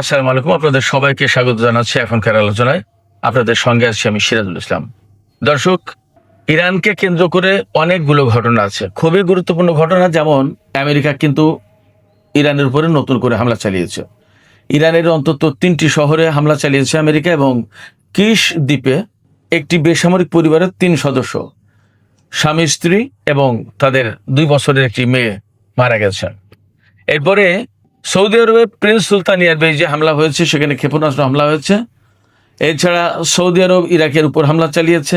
আসসালামু আলাইকুম, আপনাদের সবাইকে স্বাগত জানাচ্ছি এখনকার আলোচনায়। আপনাদের সঙ্গে আছি আমি সিরাজুল ইসলাম। দর্শক, ইরানকে কেন্দ্র করে অনেকগুলো ঘটনা আছে, খুবই গুরুত্বপূর্ণ ঘটনা। যেমন আমেরিকা কিন্তু ইরানের উপরে নতুন করে হামলা চালিয়েছে। ইরানের অন্তত 3টি শহরে হামলা চালিয়েছে আমেরিকা, এবং কিশ দ্বীপে একটি বেসামরিক পরিবারের 3 সদস্য, স্বামী স্ত্রী এবং তাদের 2 বছরের একটি মেয়ে মারা গেছে। এরপরে সৌদি আরবে প্রিন্স সুলতান এয়ারবেজে হামলা হয়েছে, সেখানে ক্ষেপণাস্ত্র হামলা হয়েছে। এছাড়া সৌদি আরব ইরাকের উপর হামলা চালিয়েছে।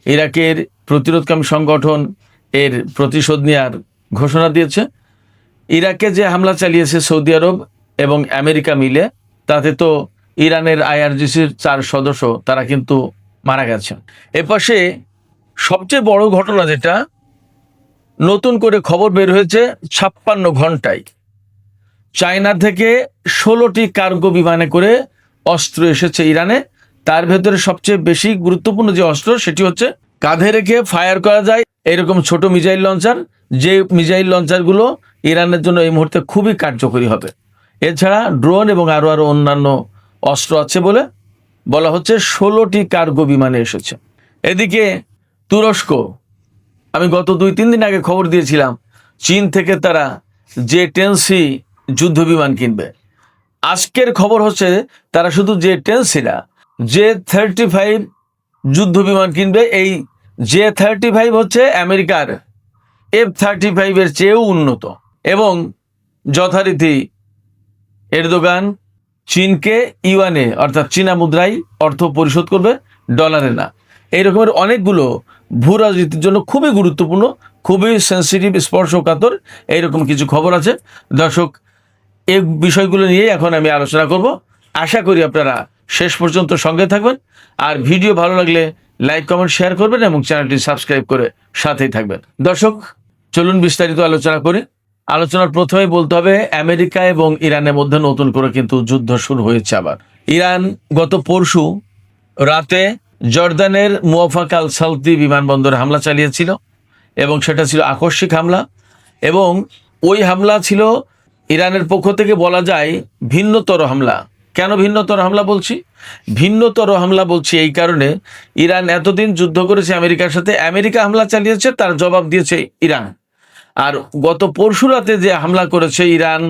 ইরাকের প্রতিরোধকামী সংগঠন এর প্রতিশোধ নেওয়ার ঘোষণা দিয়েছে। ইরাকে যে হামলা চালিয়েছে সৌদি আরব এবং আমেরিকা মিলে, তাতে তো ইরানের আইআরজিসির 4 সদস্য তারা কিন্তু মারা গেছে। এপাশে সবচেয়ে বড় ঘটনা যেটা, নতুন করে খবর বের হয়েছে 56 ঘন্টায় চায়না থেকে 16টি কার্গো বিমানে করে অস্ত্র এসেছে ইরানে। তার ভেতরে সবচেয়ে বেশি গুরুত্বপূর্ণ যে অস্ত্র, সেটি হচ্ছে কাঁধে রেখে ফায়ার করা যায় এরকম ছোট মিসাইল লঞ্চার, যে মিসাইল লঞ্চারগুলো ইরানের জন্য এই মুহূর্তে খুবই কার্যকরী হবে। এছাড়া ড্রোন এবং আরও অন্যান্য অস্ত্র আছে বলে বলা হচ্ছে। 16টি কার্গো বিমানে এসেছে। এদিকে তুরস্ক, আমি গত 2-3 দিন আগে খবর দিয়েছিলাম, চীন থেকে তারা J-10C যুদ্ধ বিমান কিনবে। আজকের খবর হচ্ছে তারা শুধু J-10C না, J-35 যুদ্ধ বিমান কিনবে। এই J-35 হচ্ছে আমেরিকার F-35 এর চেয়েও উন্নত, এবং যথারীতি এরদোগান চীনকে ইউয়ানে অর্থাৎ চীনা মুদ্রায় অর্থ পরিশোধ করবে, ডলারে না। এই রকমের অনেকগুলো ভূ রাজনীতির জন্য খুবই গুরুত্বপূর্ণ, খুবই সেন্সিটিভ, স্পর্শকাতর এইরকম কিছু খবর আছে। দর্শক, এই বিষয়গুলো নিয়ে এখন আমি আলোচনা করব। আশা করি আপনারা শেষ পর্যন্ত সঙ্গে থাকবেন, আর ভিডিও ভালো লাগলে লাইক, কমেন্ট, শেয়ার করবেন এবং চ্যানেলটি সাবস্ক্রাইব করে সাথেই থাকবেন। দর্শক, চলুন বিস্তারিত আলোচনা করি। আলোচনার প্রথমেই বলতে হবে, আমেরিকা এবং ইরানের মধ্যে নতুন করে কিন্তু যুদ্ধ শুরু হয়েছে আবার। ইরান গত পরশু রাতে জর্দানের মুওয়াফাক আল সালতি বিমানবন্দরে হামলা চালিয়েছিল, এবং সেটা ছিল আকস্মিক হামলা। এবং ওই হামলা ছিল ইরানের পক্ষ থেকে বলা যায় ভিন্নতর হামলা। কেন ভিন্নতর হামলা বলছি? ভিন্নতর হামলা বলছি এই কারণে, ইরান এতদিন যুদ্ধ করেছে আমেরিকার সাথে, আমেরিকা হামলা চালিয়েছে, তার জবাব দিয়েছে ইরান। আর গত পরশু রাতে যে হামলা করেছে ইরান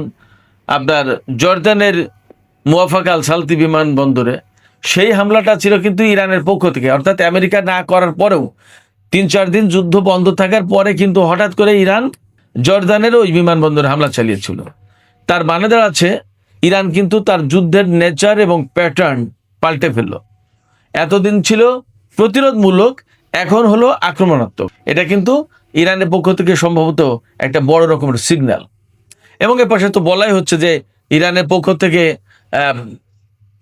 আপনার জর্দানের মুওয়াফাক আল সালতি বিমানবন্দরে, সেই হামলাটা ছিল কিন্তু ইরানের পক্ষ থেকে, অর্থাৎ আমেরিকা না করার পরেও 3-4 দিন যুদ্ধ বন্ধ থাকার পরে কিন্তু হঠাৎ করে ইরান জর্দানের ওই বিমানবন্দরে হামলা চালিয়েছিল। তার মানে দাঁড়াচ্ছে ইরান কিন্তু তার যুদ্ধের নেচার এবং প্যাটার্ন পাল্টে ফেলল। এতদিন ছিল প্রতিরোধমূলক, এখন হলো আক্রমণাত্মক। এটা কিন্তু ইরানের পক্ষ থেকে সম্ভবত একটা বড় রকমের সিগন্যাল। এবং এর পাশে তো বলাই হচ্ছে যে ইরানের পক্ষ থেকে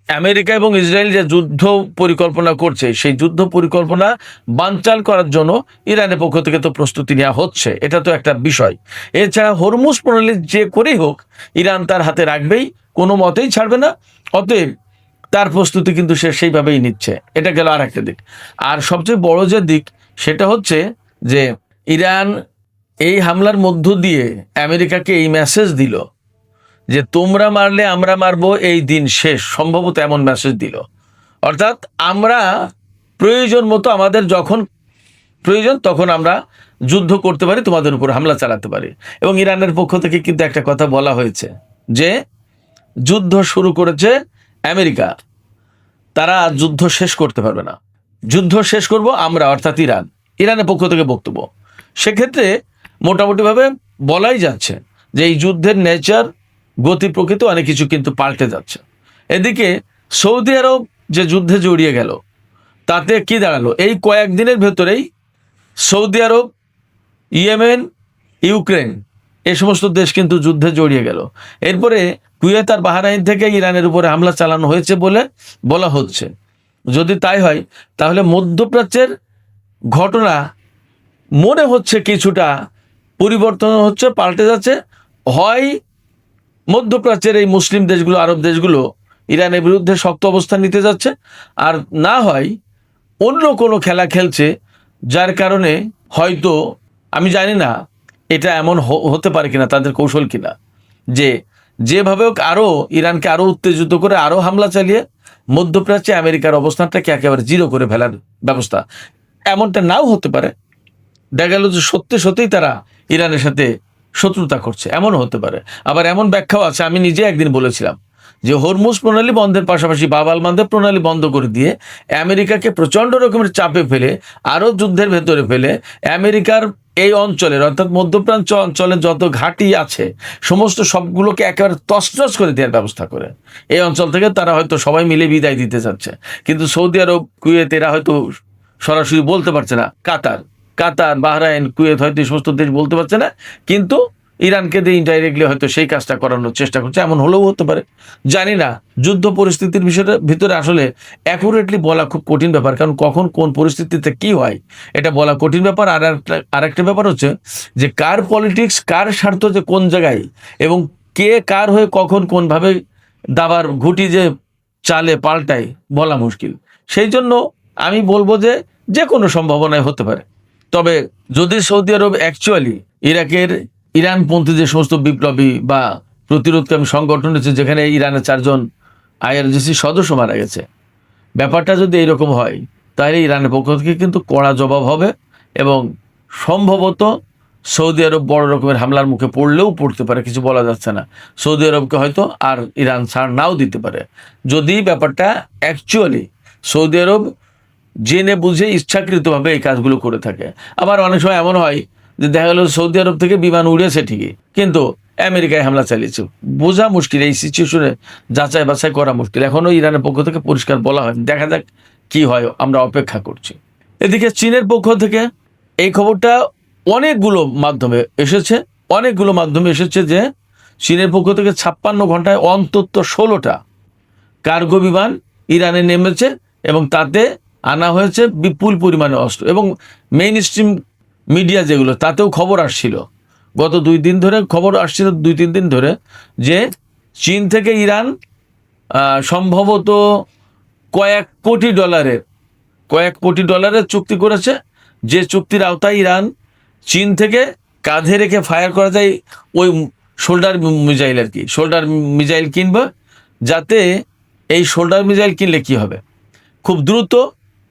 আমেরিকা এবং ইসরায়েল যে যুদ্ধ পরিকল্পনা করছে, সেই যুদ্ধ পরিকল্পনা বানচাল করার জন্য ইরানের পক্ষ থেকে তো প্রস্তুতি নেওয়া হচ্ছে, এটা তো একটা বিষয়। এছাড়া হরমুজ প্রণালী যে করেই হোক ইরান তার হাতে রাখবেই, কোনো মতেই ছাড়বে না। অতএব তার প্রস্তুতি কিন্তু সে সেইভাবেই নিচ্ছে। এটা গেল আর একটা দিক। আর সবচেয়ে বড় যে দিক, সেটা হচ্ছে যে ইরান এই হামলার মধ্য দিয়ে আমেরিকাকে এই মেসেজ দিল যে তোমরা মারলে আমরা মারবো, এই দিন শেষ, সম্ভবত এমন মেসেজ দিল। অর্থাৎ আমরা প্রয়োজন মতো, আমাদের যখন প্রয়োজন তখন আমরা যুদ্ধ করতে পারি, তোমাদের উপর হামলা চালাতে পারি। এবং ইরানের পক্ষ থেকে কিন্তু একটা কথা বলা হয়েছে যে যুদ্ধ শুরু করেছে আমেরিকা, তারা যুদ্ধ শেষ করতে পারবে না, যুদ্ধ শেষ করব আমরা, অর্থাৎ ইরান। ইরানের পক্ষ থেকে বক্তব্য, সেক্ষেত্রে মোটামুটিভাবে বলাই যাচ্ছে যে এই যুদ্ধের নেচার, গতি প্রকৃতি অনেক কিছু কিন্তু পাল্টে যাচ্ছে। এদিকে সৌদি আরব যে যুদ্ধে জড়িয়ে গেল, তাতে কি দাঁড়ালো? এই কয়েকদিনের ভেতরেই সৌদি আরব, ইয়েমেন, ইউক্রেন, এই সমস্ত দেশ কিন্তু যুদ্ধে জড়িয়ে গেল। এরপরে কুয়েত আর বাহরাইন থেকে ইরানের উপরে হামলা চালানো হয়েছে বলে বলা হচ্ছে। যদি তাই হয়, তাহলে মধ্যপ্রাচ্যের ঘটনা মনে হচ্ছে কিছুটা পরিবর্তন হচ্ছে, পাল্টে যাচ্ছে। হয় মধ্যপ্রাচ্যের এই মুসলিম দেশগুলো, আরব দেশগুলো ইরানের বিরুদ্ধে শক্ত অবস্থান নিতে যাচ্ছে, আর না হয় অন্য কোনো খেলা খেলছে, যার কারণে হয়তো, আমি জানি না এটা এমন হতে পারে কিনা, তাদের কৌশল কিনা, যে যেভাবে হোক আরো ইরানকে আরো উত্তেজিত করে আরো হামলা চালিয়ে মধ্যপ্রাচ্যে আমেরিকার অবস্থানটাকে একেবারে জিরো করে ফেলার ব্যবস্থা। এমনটা নাও হতে পারে, দেখা গেল যে সত্যি সত্যিই তারা ইরানের সাথে শত্রুতা করছে, এমনও হতে পারে। আবার এমন ব্যাখ্যাও আছে, আমি নিজে একদিন বলেছিলাম যে হরমুজ প্রণালী বন্ধের পাশাপাশি বাব আল মানদেব প্রণালী বন্ধ করে দিয়ে আমেরিকাকে প্রচন্ড রকমের চাপে ফেলে আরো যুদ্ধের ভেতরে ফেলে আমেরিকার এই অঞ্চলের অর্থাৎ মধ্যপ্রাচ্য অঞ্চলের যত ঘাঁটি আছে সমস্ত সবগুলোকে একেবারে তছনছ করে দেওয়ার ব্যবস্থা করে এই অঞ্চল থেকে তারা হয়তো সবাই মিলে বিদায় দিতে চাচ্ছে। কিন্তু সৌদি আরব, কুয়েত এরা হয়তো সরাসরি বলতে পারছে না, কাতার, বাহরাইন, কুয়েত হয়তো এই সমস্ত দেশ বলতে পারছে না, কিন্তু ইরানকে দিয়ে ইনডাইরেক্টলি হয়তো সেই কাজটা করানোর চেষ্টা করছে, এমন হলেও হতে পারে, জানি না। যুদ্ধ পরিস্থিতির বিষয়টা ভিতরে আসলে অ্যাকুরেটলি বলা খুব কঠিন ব্যাপার, কারণ কখন কোন পরিস্থিতিতে কি হয় এটা বলা কঠিন ব্যাপার। আর একটা ব্যাপার হচ্ছে যে কার পলিটিক্স, কার স্বার্থ যে কোন জায়গায় এবং কে কার হয়ে কখন কোনভাবে দাবার ঘুটি যে চালে পাল্টায় বলা মুশকিল। সেই জন্য আমি বলবো যে যে কোনো সম্ভাবনায় হতে পারে। তবে যদি সৌদি আরব অ্যাকচুয়ালি ইরানপন্থী যে সমস্ত বিপ্লবী বা প্রতিরোধকামী সংগঠন আছে যেখানে ইরানের 4 জন IRGC সদস্য মারা গেছে, ব্যাপারটা যদি এরকম হয় তাহলে ইরানের পক্ষ থেকে কিন্তু কড়া জবাব হবে এবং সম্ভবত সৌদি আরব বড় রকমের হামলার মুখে পড়লেও পড়তে পারে, কিছু বলা যাচ্ছে না। সৌদি আরবকে হয়তো আর ইরান ছাড় নাও দিতে পারে যদি ব্যাপারটা অ্যাকচুয়ালি সৌদি আরব জেনে বুঝে ইচ্ছাকৃতভাবে এই কাজগুলো করে থাকে। আবার অনেক সময় এমন হয় যে দেখা গেল সৌদি আরব থেকে বিমান উড়েছে ঠিকই, কিন্তু আমেরিকায় হামলা চালিয়েছে, বোঝা মুশকিল। এই সিচুয়েশনে যাচাই বাছাই করা মুশকিল। এখনো ইরানের পক্ষ থেকে পরিষ্কার বলা হয়, দেখা যাক কি হয়, আমরা অপেক্ষা করছি। এদিকে চীনের পক্ষ থেকে এই খবরটা অনেকগুলো মাধ্যমে এসেছে যে চীনের পক্ষ থেকে 56 ঘন্টায় অন্তত 16টা কার্গো বিমান ইরানে নেমেছে এবং তাতে আনা হয়েছে বিপুল পরিমাণে অস্ত্র। এবং মেইন স্ট্রিম মিডিয়া যেগুলো, তাতেও খবর আসছিল, গত 2-3 দিন ধরে যে চীন থেকে ইরান সম্ভবত কয়েক কোটি ডলারের চুক্তি করেছে, যে চুক্তির আওতায় ইরান চীন থেকে কাঁধে রেখে ফায়ার করা যায় ওই শোল্ডার মিসাইল কিনবে, যাতে এই শোল্ডার মিসাইল কিনলে কি হবে, খুব দ্রুত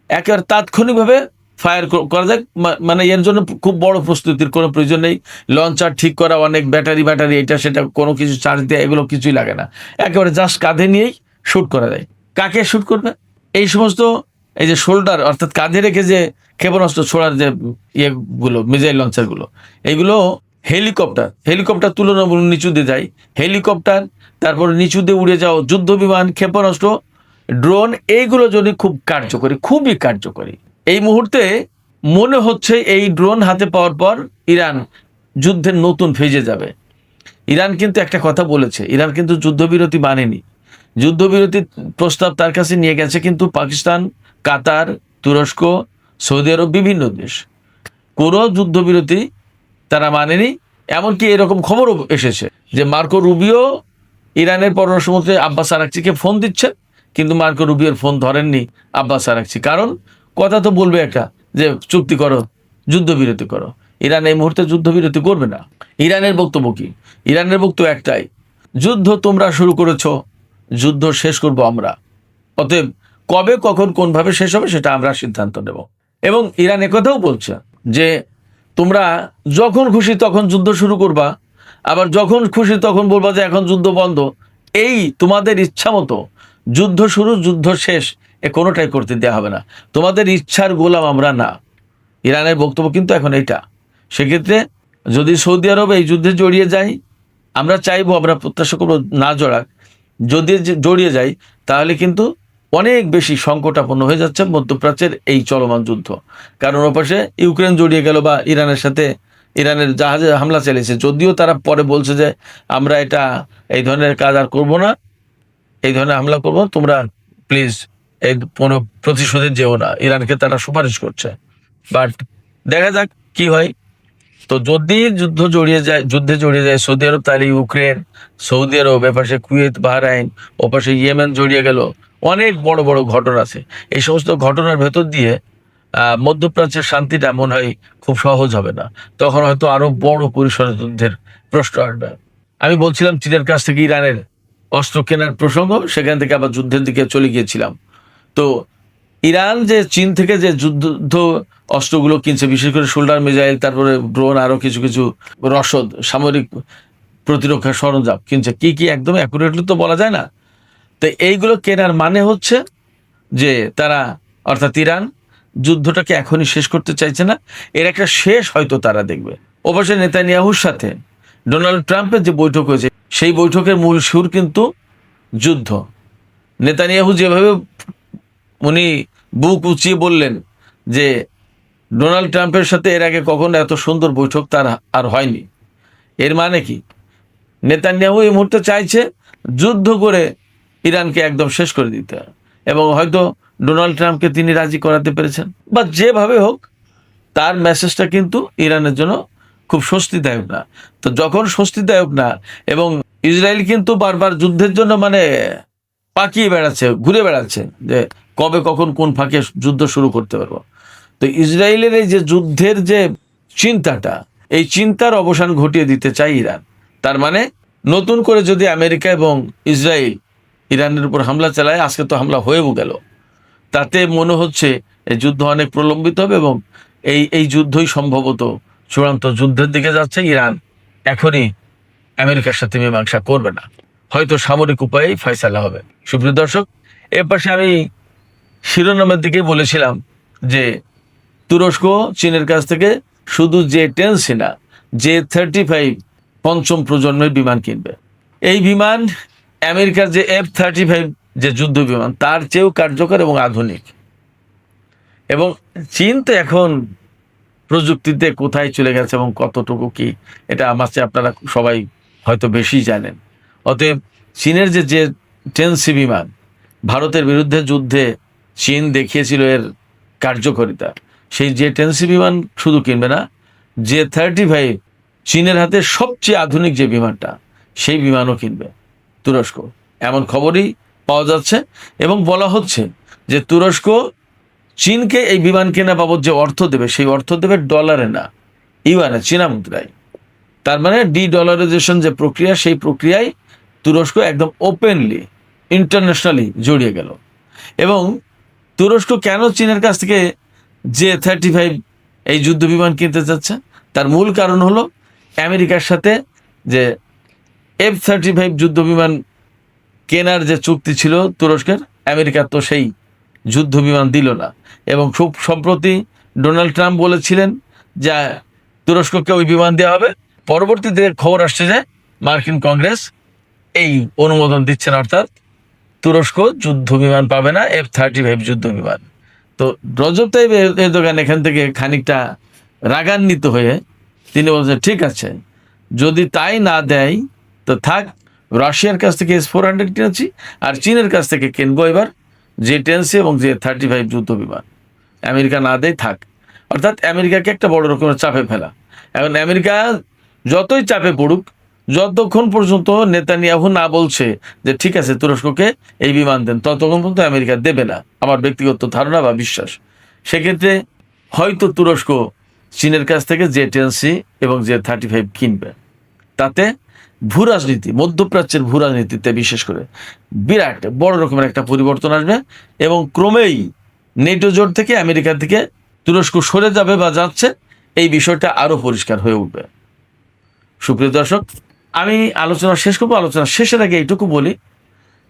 একেবারে তাৎক্ষণিকভাবে ফায়ার করা যায়। মানে এর জন্য খুব বড় প্রস্তুতির কোনো প্রয়োজন নেই, লঞ্চার ঠিক করা, অনেক ব্যাটারি এটা সেটা কোনো কিছু চার্জ দেওয়া এগুলো কিছুই লাগে না, একেবারে জাস্ট কাঁধে নিয়েই শ্যুট করা যায়। কাকে শ্যুট করবে? এই সমস্ত এই যে শোল্ডার অর্থাৎ কাঁধে রেখে যে ক্ষেপণাস্ত্র ছোড়ার যে ইয়েগুলো, মিসাইল লঞ্চারগুলো, এইগুলো হেলিকপ্টার তুলনামূলক নিচু দিয়ে যায়, হেলিকপ্টার, তারপর নিচু দিয়ে উড়ে যাও যুদ্ধ বিমান, ক্ষেপণাস্ত্র, ড্রোন, এইগুলো যদি খুবই কার্যকরী। এই মুহূর্তে মনে হচ্ছে এই ড্রোন হাতে পাওয়ার পর ইরান যুদ্ধের নতুন ফেজে যাবে। ইরান কিন্তু একটা কথা বলেছে, ইরান কিন্তু যুদ্ধবিরতি মানেনি, যুদ্ধবিরতির প্রস্তাব তার কাছে নিয়ে গেছে কিন্তু পাকিস্তান, কাতার, তুরস্ক, সৌদি আরব, বিভিন্ন দেশ, কোনো যুদ্ধবিরতি তারা মানেনি। এমনকি এরকম খবরও এসেছে যে মার্কো রুবিও ইরানের পররাষ্ট্রমন্ত্রী আব্বাস আরাকচিকে ফোন দিচ্ছেন, কিন্তু মার্কো রুবিওর ফোন ধরেননি আব্বাস আরাকচি। কারণ কথা তো বলবে একটা যে চুক্তি করো, যুদ্ধবিরতি করো। ইরান এই মুহূর্তে যুদ্ধবিরতি করবে না। ইরানের বক্তব্য কি? ইরানের বক্তব্য একটাই, যুদ্ধ তোমরা শুরু করেছো, যুদ্ধ শেষ করব আমরা, অতএব কবে, কখন, কোনভাবে শেষ হবে সেটা আমরা সিদ্ধান্ত নেব। এবং ইরান একথাও বলছে যে তোমরা যখন খুশি তখন যুদ্ধ শুরু করবা, আবার যখন খুশি তখন বলবা যে এখন যুদ্ধ বন্ধ। এই তোমাদের ইচ্ছা মতো যুদ্ধ শুরু, যুদ্ধ শেষ, কোনোটাই করতে দেওয়া হবে না, তোমাদের ইচ্ছার গোলাম আমরা না। ইরানের বক্তব্য কিন্তু এখন এইটা। সেক্ষেত্রে যদি সৌদি আরব এই যুদ্ধে জড়িয়ে যায়, আমরা চাইবো, আমরা প্রত্যাশা করবো না জড়াক, যদি জড়িয়ে যায় তাহলে কিন্তু অনেক বেশি সংকটাপন্ন হয়ে যাচ্ছে মধ্যপ্রাচ্যের এই চলমান যুদ্ধ। কারণ ওপাশে ইউক্রেন জড়িয়ে গেল বা ইরানের জাহাজে হামলা চালিয়েছে, যদিও তারা পরে বলছে যে আমরা এই ধরনের কাজ আর করবো না, এই ধরনের হামলা করবো, তোমরা প্লিজ এই কোনো প্রতিশোধে যেও না, ইরানকে তারা সুপারিশ করছে। বাট দেখা যাক কি হয়। তো যদি যুদ্ধে জড়িয়ে যায় সৌদি আরব, তাহলে ইউক্রেন, সৌদি আরব, এপাশে কুয়েত, বাহরাইন, ওপাশে ইয়েমেন জড়িয়ে গেল, অনেক বড় বড় ঘটনা আছে। এই সমস্ত ঘটনার ভেতর দিয়ে মধ্যপ্রাচ্যের শান্তিটা মনে হয় খুব সহজ হবে না, তখন হয়তো আরো বড় পরিসরের যুদ্ধের প্রশ্ন আসবে। আমি বলছিলাম চীনের কাছ থেকে ইরানের অস্ত্র কেনার প্রসঙ্গ, সেখান থেকে আবার যুদ্ধের দিকে চলে গিয়েছিলাম। তো ইরান যে চীন থেকে যে যুদ্ধ অস্ত্রগুলো কিনছে, বিশেষ করে শোল্ডার মিসাইল, তারপরে ড্রোন, আরো কিছু কিছু রসদ, সামরিক প্রতিরক্ষা সরঞ্জাম কিনছে, কি কি একদম অ্যাকুরেটলি তো বলা যায় না। তো এইগুলো কেনার মানে হচ্ছে যে তারা, অর্থাৎ ইরান, যুদ্ধটাকে এখনই শেষ করতে চাইছে না, এর একটা শেষ হয়তো তারা দেখবে। অবশ্য নেতানিয়াহুর সাথে ডোনাল্ড ট্রাম্পের যে বৈঠক হয়েছে, সেই বৈঠকের মূল সুর কিন্তু যুদ্ধ। নেতানিয়াহু যেভাবে উনি বুক উঁচিয়ে বললেন যে ডোনাল্ড ট্রাম্পের সাথে এর আগে কখনো এত সুন্দর বৈঠক তার আর হয়নি, এর মানে কি নেতানিয়াহু এই মুহূর্তে চাইছে যুদ্ধ করে ইরানকে একদম শেষ করে দিতে, এবং হয়তো ডোনাল্ড ট্রাম্পকে তিনি রাজি করাতে পেরেছেন, বা যেভাবে হোক তার মেসেজটা কিন্তু ইরানের জন্য খুব স্বস্তিদায়ক না। তো যখন স্বস্তিদায়ক না, এবং ইসরায়েল কিন্তু বারবার যুদ্ধের জন্য মানে পাকিয়ে বেড়াচ্ছে, ঘুরে বেড়াচ্ছে যে কবে কখন কোন ফাঁকে যুদ্ধ শুরু করতে পারবো। তো ইসরায়েলের এই যে যুদ্ধের যে চিন্তাটা, এই চিন্তার অবসান ঘটিয়ে দিতে চায় ইরান। তার মানে নতুন করে যদি আমেরিকা এবং ইসরায়েল ইরানের উপর হামলা চালায়, আজকে তো হামলা হয়েও গেল, তাতে মনে হচ্ছে এই যুদ্ধ অনেক প্রলম্বিত হবে, এবং এই যুদ্ধই সম্ভবত চূড়ান্ত যুদ্ধের দিকে যাচ্ছে। ইরান এখনই আমেরিকার সাথে মীমাংসা করবে না, হয়তো সামরিক উপায়েই ফয়সালা হবে। সুপ্রিয় দর্শক, এর পাশে আমি শিরোনামের দিকে বলেছিলাম যে তুরস্ক চীনের কাছ থেকে শুধু J-10 না, J-35 পঞ্চম প্রজন্মের বিমান কিনবে। এই বিমান আমেরিকার যে F-35 যে যুদ্ধ বিমান, তার চেয়েও কার্যকর এবং আধুনিক। এবং চীন তো এখন প্রযুক্তিতে কোথায় চলে গেছে এবং কতটুকু কি, এটা আমার চেয়ে আপনারা সবাই হয়তো বেশি জানেন। অতএব চীনের যে J-10C বিমান, ভারতের বিরুদ্ধে যুদ্ধে চীন দেখিয়েছিল এর কার্যকারিতা, সেই J-10C বিমান শুধু কিনবে না, J-35 চীনের হাতে সবচেয়ে আধুনিক যে বিমানটা, সেই বিমানও কিনবে তুরস্ক, এমন খবরই পাওয়া যাচ্ছে। এবং বলা হচ্ছে যে তুরস্ক চীনকে এই বিমান কেনা বাবদ যে অর্থ দেবে, সেই অর্থ দেবে ডলারে না, ইউয়ানে, চীনা মুদ্রায়। তার মানে ডলারাইজেশন যে প্রক্রিয়া, সেই প্রক্রিয়ায় তুরস্ক একদম ওপেনলি ইন্টারন্যাশনালি জড়িয়ে গেল। এবং তুরস্ক কেন চীনের কাছ থেকে J-35 এই যুদ্ধ বিমান কিনতে চাচ্ছে, তার মূল কারণ হলো আমেরিকার সাথে যে F-35 যুদ্ধ বিমান কেনার যে চুক্তি ছিল তুরস্কের, আমেরিকা তো সেই যুদ্ধ বিমান দিল না। এবং খুব সম্প্রতি ডোনাল্ড ট্রাম্প বলেছিলেন যে তুরস্ককে ওই বিমান দেওয়া হবে। পরবর্তীতে খবর আসছে যে মার্কিন কংগ্রেস এই অনুমোদন দিচ্ছেন, অর্থাৎ তুরস্ক যুদ্ধ বিমান পাবে না, F-35 যুদ্ধ বিমান। তো রজব তাইব এরদোগান এখান থেকে খানিকটা রাগান্বিত হয়ে তিনি বলছেন, ঠিক আছে, যদি তাই না দেয় তো থাক, রাশিয়ার কাছ থেকে S-400 কিনেছি, আর চীনের কাছ থেকে কিনবো এবার J-10C এবং J-35 যুদ্ধ বিমান। আমেরিকা না দেয় থাক, অর্থাৎ আমেরিকাকে একটা বড় রকমের চাপে ফেলা। এখন আমেরিকা যতই চাপে পড়ুক, যতক্ষণ পর্যন্ত নেতানিয়াহু না বলছে যে ঠিক আছে তুরস্ককে এই বিমান দেন, ততক্ষণ পর্যন্ত আমেরিকা দেবে না, আমার ব্যক্তিগত ধারণা বা বিশ্বাস। সেক্ষেত্রে হয়তো তুরস্ক চীনের কাছ থেকে J-10C এবং J-35 কিনবে। তাতে ভূ রাজনীতি, মধ্যপ্রাচ্যের ভূ রাজনীতিতে বিশেষ করে বিরাট বড় রকমের একটা পরিবর্তন আসবে, এবং ক্রমেই নেটো জোট থেকে আমেরিকা থেকে তুরস্ক সরে যাবে বা যাচ্ছে, এই বিষয়টা আরো পরিষ্কার হয়ে উঠবে। সুপ্রিয় দর্শক, আমি আলোচনা শেষ করবো। আলোচনা শেষের আগে এইটুকু বলি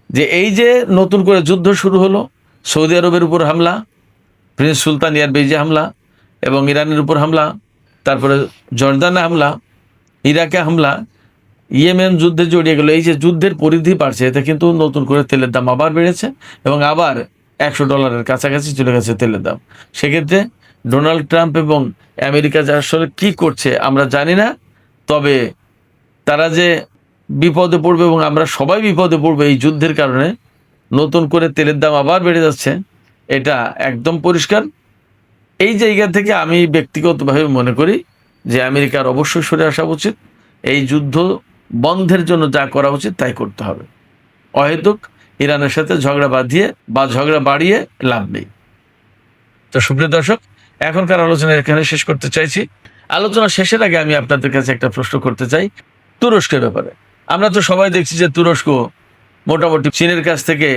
যে এই যে নতুন করে যুদ্ধ শুরু হলো, সৌদি আরবের উপর হামলা, প্রিন্স সুলতান এয়ারবেজে হামলা, এবং ইরানের উপর হামলা, তারপরে জর্দানে হামলা, ইরাকে হামলা, ইয়েমেন যুদ্ধে জড়িয়ে গেল। এই যে যুদ্ধের পরিধি বাড়ছে, এতে কিন্তু নতুন করে তেলের দাম আবার বেড়েছে, এবং আবার $100 কাছাকাছি চলে গেছে তেলের দাম। সেক্ষেত্রে ডোনাল্ড ট্রাম্প এবং আমেরিকা যে আসলে কি করছে আমরা জানি না, তবে তারা যে বিপদে পড়বে এবং আমরা সবাই বিপদে পড়বে এই যুদ্ধের কারণে, নতুন করে তেলের দাম আবার বেড়ে যাচ্ছে, এটা একদম পরিষ্কার। এই জায়গা থেকে আমি ব্যক্তিগতভাবে মনে করি যে আমেরিকার অবশ্যই সরে আসা উচিত, এই যুদ্ধ বন্ধের জন্য যা করা উচিত তাই করতে হবে। অহেতুক ইরানের সাথে ঝগড়া বাঁধিয়ে বা ঝগড়া বাড়িয়ে লাভ নেই। তো সুপ্রিয় দর্শক, এখনকার আলোচনা এখানে শেষ করতে চাইছি। আলোচনা শেষের আগে আমি আপনাদের কাছে একটা প্রশ্ন করতে চাই তুরস্কের ব্যাপারে। আমরা তো সবাই দেখছি যে তুরস্ক মোটামুটি চীনের কাছ থেকে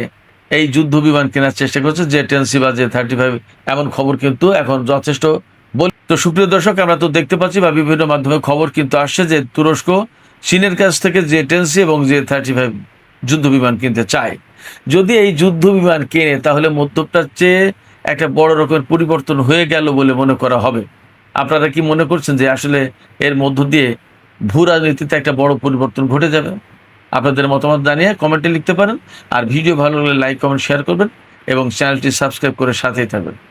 এই যুদ্ধ বিমান কেনার চেষ্টা করছে, যে 10C বা যে 35, এমন খবর কিন্তু এখন যথেষ্ট তো সুপ্রিয় দর্শক, আমরা তো দেখতে পাচ্ছি বা বিভিন্ন মাধ্যমে খবর কিন্তু আসছে যে তুরস্ক চীনের কাছ থেকে যে 10C এবং যে 35 যুদ্ধ বিমান কিনতে চায়। যদি এই যুদ্ধ বিমান কেনে তাহলে মধ্যপ্রাচ্যে একটা বড় রকমের পরিবর্তন হয়ে গেল বলে মনে করা হবে। আপনারা কি মনে করছেন যে আসলে এর মধ্য দিয়ে ভূ রাজনীতিতে একটা বড় পরিবর্তন ঘটে যাবে? আপনাদের মতামত জানিয়ে কমেন্টে লিখতে পারেন। আর ভিডিও ভালো লাগলে লাইক, কমেন্ট, শেয়ার করবেন এবং চ্যানেলটি সাবস্ক্রাইব করে সাথেই থাকবেন।